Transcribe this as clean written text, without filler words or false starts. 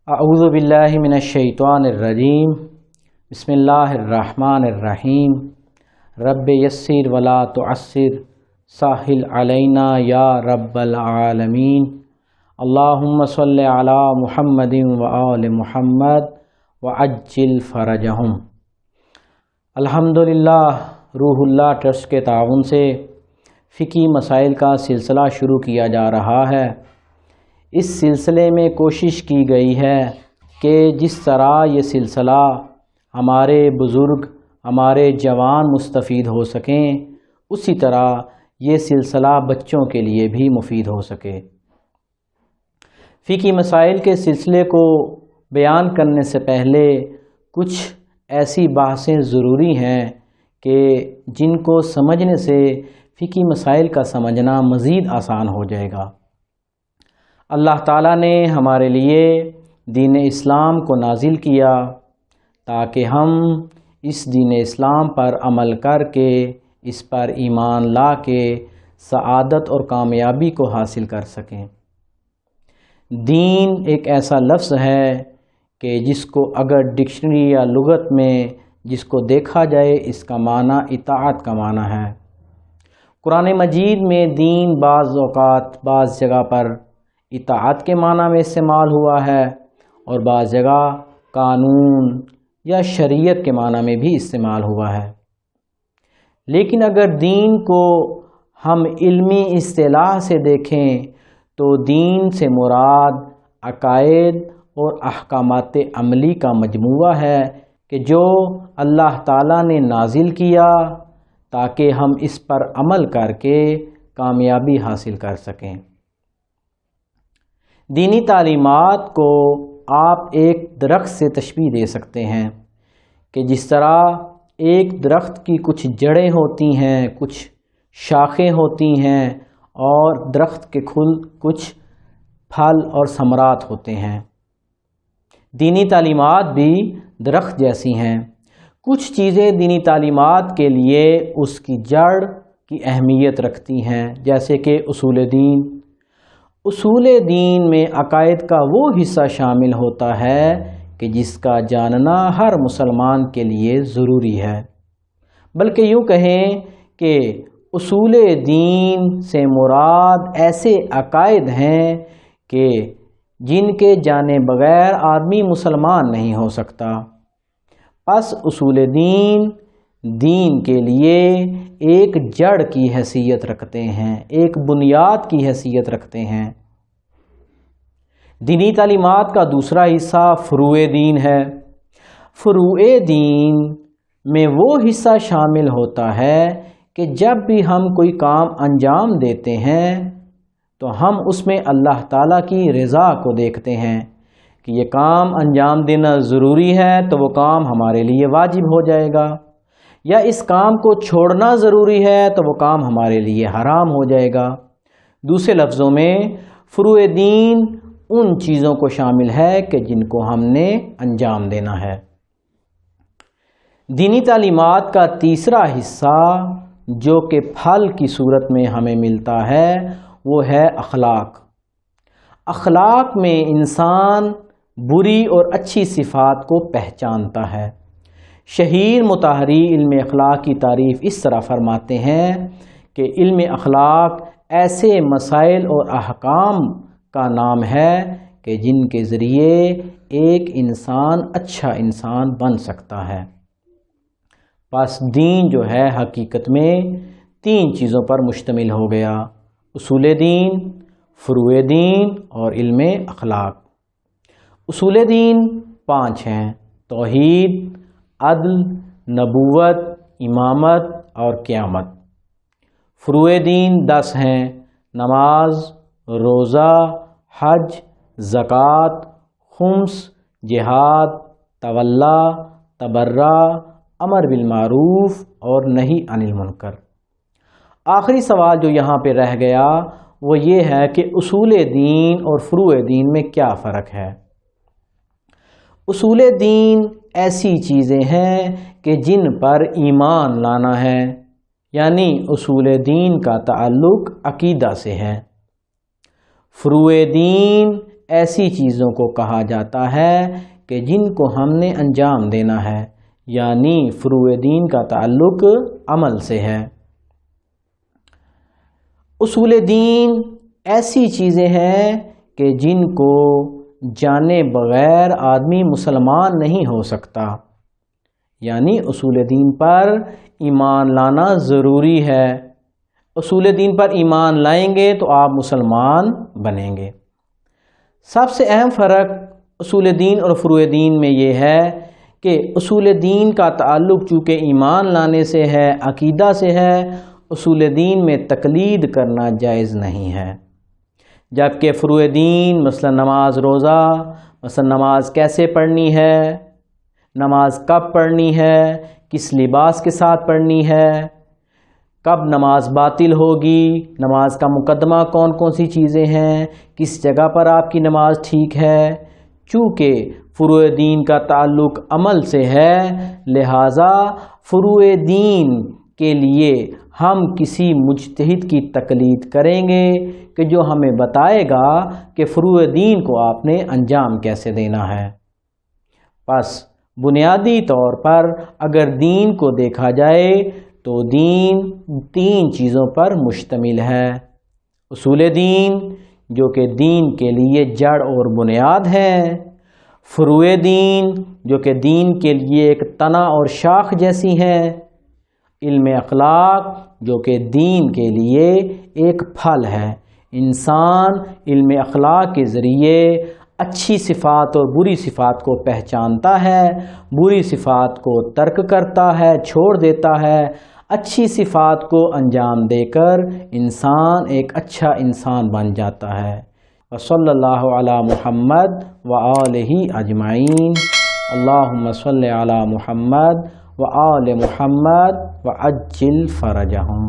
اعوذ باللہ من الشیطان الرجیم بسم اللہ الرحمن الرحیم رب یسر ولا تعسر ساحل علینا یا رب العالمین اللہم صلی علی محمد وآل محمد وعجل فرجہم۔ الحمدللہ روح اللہ ٹرسٹ کے تعاون سے فقہی مسائل کا سلسلہ شروع کیا جا رہا ہے۔ اس سلسلے میں کوشش کی گئی ہے کہ جس طرح یہ سلسلہ ہمارے بزرگ ہمارے جوان مستفید ہو سکیں، اسی طرح یہ سلسلہ بچوں کے لیے بھی مفید ہو سکے۔ فقہی مسائل کے سلسلے کو بیان کرنے سے پہلے کچھ ایسی بحثیں ضروری ہیں کہ جن کو سمجھنے سے فقہی مسائل کا سمجھنا مزید آسان ہو جائے گا۔ اللہ تعالیٰ نے ہمارے لیے دین اسلام کو نازل کیا تاکہ ہم اس دین اسلام پر عمل کر کے اس پر ایمان لا کے سعادت اور کامیابی کو حاصل کر سکیں۔ دین ایک ایسا لفظ ہے کہ جس کو اگر ڈکشنری یا لغت میں جس کو دیکھا جائے اس کا معنی اطاعت کا معنی ہے۔ قرآن مجید میں دین بعض اوقات بعض جگہ پر اطاعت کے معنی میں استعمال ہوا ہے اور بعض جگہ قانون یا شریعت کے معنی میں بھی استعمال ہوا ہے۔ لیکن اگر دین کو ہم علمی اصطلاح سے دیکھیں تو دین سے مراد عقائد اور احکامات عملی کا مجموعہ ہے کہ جو اللہ تعالیٰ نے نازل کیا تاکہ ہم اس پر عمل کر کے کامیابی حاصل کر سکیں۔ دینی تعلیمات کو آپ ایک درخت سے تشبیہ دے سکتے ہیں کہ جس طرح ایک درخت کی کچھ جڑیں ہوتی ہیں، کچھ شاخیں ہوتی ہیں اور درخت کے کچھ پھل اور ثمرات ہوتے ہیں۔ دینی تعلیمات بھی درخت جیسی ہیں۔ کچھ چیزیں دینی تعلیمات کے لیے اس کی جڑ کی اہمیت رکھتی ہیں، جیسے کہ اصول دین۔ اصول دین میں عقائد کا وہ حصہ شامل ہوتا ہے کہ جس کا جاننا ہر مسلمان کے لیے ضروری ہے، بلکہ یوں کہیں کہ اصول دین سے مراد ایسے عقائد ہیں کہ جن کے جانے بغیر آدمی مسلمان نہیں ہو سکتا۔ پس اصول دین کے لیے ایک جڑ کی حیثیت رکھتے ہیں، ایک بنیاد کی حیثیت رکھتے ہیں۔ دینی تعلیمات کا دوسرا حصہ فروع دین ہے۔ فروع دین میں وہ حصہ شامل ہوتا ہے کہ جب بھی ہم کوئی کام انجام دیتے ہیں تو ہم اس میں اللہ تعالیٰ کی رضا کو دیکھتے ہیں کہ یہ کام انجام دینا ضروری ہے تو وہ کام ہمارے لیے واجب ہو جائے گا، یا اس کام کو چھوڑنا ضروری ہے تو وہ کام ہمارے لیے حرام ہو جائے گا۔ دوسرے لفظوں میں فروع دین ان چیزوں کو شامل ہے کہ جن کو ہم نے انجام دینا ہے۔ دینی تعلیمات کا تیسرا حصہ جو کہ پھل کی صورت میں ہمیں ملتا ہے وہ ہے اخلاق۔ اخلاق میں انسان بری اور اچھی صفات کو پہچانتا ہے۔ شہیر مطہری علم اخلاق کی تعریف اس طرح فرماتے ہیں کہ علم اخلاق ایسے مسائل اور احکام کا نام ہے کہ جن کے ذریعے ایک انسان اچھا انسان بن سکتا ہے۔ پس دین جو ہے حقیقت میں تین چیزوں پر مشتمل ہو گیا: اصول دین، فروع دین اور علم اخلاق۔ اصول دین 5 ہیں: توحید، عدل، نبوت، امامت اور قیامت۔ فروع دین 10 ہیں: نماز، روزہ، حج، زکوٰۃ، خمس، جہاد، تولا، تبرع، امر بالمعروف اور نہی عن المنکر۔ آخری سوال جو یہاں پہ رہ گیا وہ یہ ہے کہ اصول دین اور فروع دین میں کیا فرق ہے؟ اصول دین ایسی چیزیں ہیں کہ جن پر ایمان لانا ہے، یعنی اصول دین کا تعلق عقیدہ سے ہے۔ فروع دین ایسی چیزوں کو کہا جاتا ہے کہ جن کو ہم نے انجام دینا ہے، یعنی فروع دین کا تعلق عمل سے ہے۔ اصول دین ایسی چیزیں ہیں کہ جن کو جانے بغیر آدمی مسلمان نہیں ہو سکتا، یعنی اصول دین پر ایمان لانا ضروری ہے۔ اصول دین پر ایمان لائیں گے تو آپ مسلمان بنیں گے۔ سب سے اہم فرق اصول دین اور فروع دین میں یہ ہے کہ اصول دین کا تعلق چونکہ ایمان لانے سے ہے، عقیدہ سے ہے، اصول دین میں تقلید کرنا جائز نہیں ہے، جبکہ فروع دین مثلا نماز روزہ، مثلا نماز کیسے پڑھنی ہے، نماز کب پڑھنی ہے، کس لباس کے ساتھ پڑھنی ہے، کب نماز باطل ہوگی، نماز کا مقدمہ کون کون سی چیزیں ہیں، کس جگہ پر آپ کی نماز ٹھیک ہے، چونکہ فروع دین کا تعلق عمل سے ہے، لہٰذا فروع دین کے لیے ہم کسی مجتہد کی تقلید کریں گے کہ جو ہمیں بتائے گا کہ فروع دین کو آپ نے انجام کیسے دینا ہے۔ پس بنیادی طور پر اگر دین کو دیکھا جائے تو دین 3 چیزوں پر مشتمل ہے۔ اصول دین جو کہ دین کے لیے جڑ اور بنیاد ہے، فروع دین جو کہ دین کے لیے ایک تنا اور شاخ جیسی ہے، علم اخلاق جو کہ دین کے لیے ایک پھل ہے۔ انسان علم اخلاق کے ذریعے اچھی صفات اور بری صفات کو پہچانتا ہے، بری صفات کو ترک کرتا ہے، چھوڑ دیتا ہے، اچھی صفات کو انجام دے کر انسان ایک اچھا انسان بن جاتا ہے۔ وصلی اللہ علی محمد وآلہ اجمعین۔ اللہم صلی علی محمد وآل محمد وعجل فرجہم۔